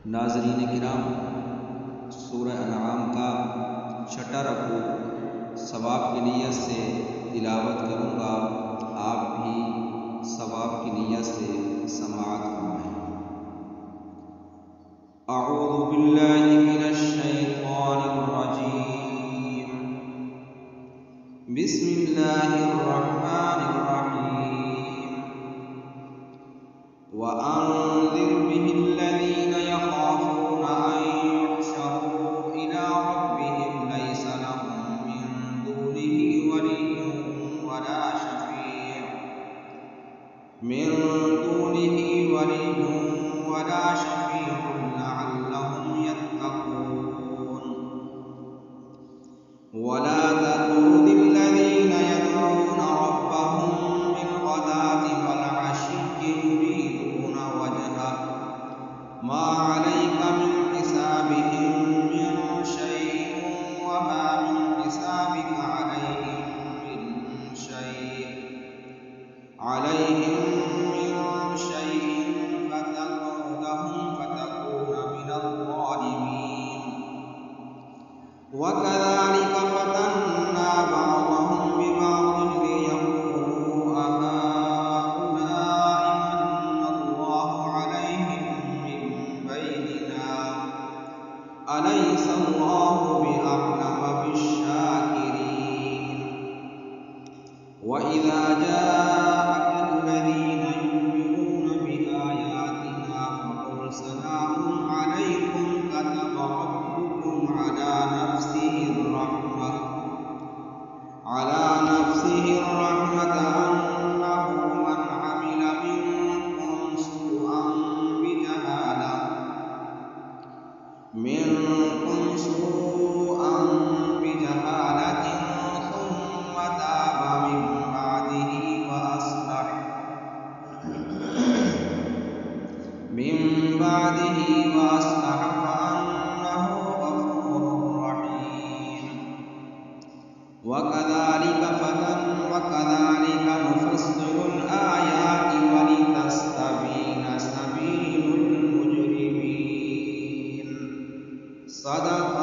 नाज़रीन किराम, सूरह अनआम का छठा रुकू सवाब की नीयत से तिलावत करूँगा। आप भी सवाब की नीयत से समाअत फरमाएं। अऊज़ु बिल्लाहि मिनश शैतानिर रजीम। बिस्मिल्लाहिर रहमानिर रहीम। व अंज़िर बिहिल्लज़ीना यख़ाफ़ूना अन युहशरू इला रब्बिहिम लैसा लहुम मिन दूनिही वलिय्युन वला शफ़ीउन लअल्लहुम यत्तक़ून। वला तत्रुदिल लज़ीना यदऊना रब्बहुम बिल-ग़दाति वल-अशिय्यि युरीदूना वजहह मा अलैका मिन हिसाबिहिम मिन शैइन व मा मिन हिसाबिका अलैहिम मिन शैइन फ़तत्रुदहुम फ़तकून मिनज़ ज़ालिमीन। वकज़ालिक फ़तन्ना बअज़हुम बिबअज़िन लियक़ूलू अहाउलाइ मन्ना अल्लाहु अलैहिम मिन बैनिना अलैसा अल्लाहु बिअअलम बिश्शाकिरीन। वइज़ा जाअकल्लज़ीना युमिनूना बिआयातिना फ़क़ुल सलामुन अलैकुम कतब रब्बुकुम अला नफ्सिहि अर्रहमत अन्नहु मन अमिल मिनकुम सूअन बिजहालतिन थुम्म ताब मिन बअदिही वअस्लह फअन्नहु गफूरुर रहीम। वकज़ालिक नुफ़स्सिलुल आयाति वलितस्तबीना सबीलुल मुजरिमीन। सदक़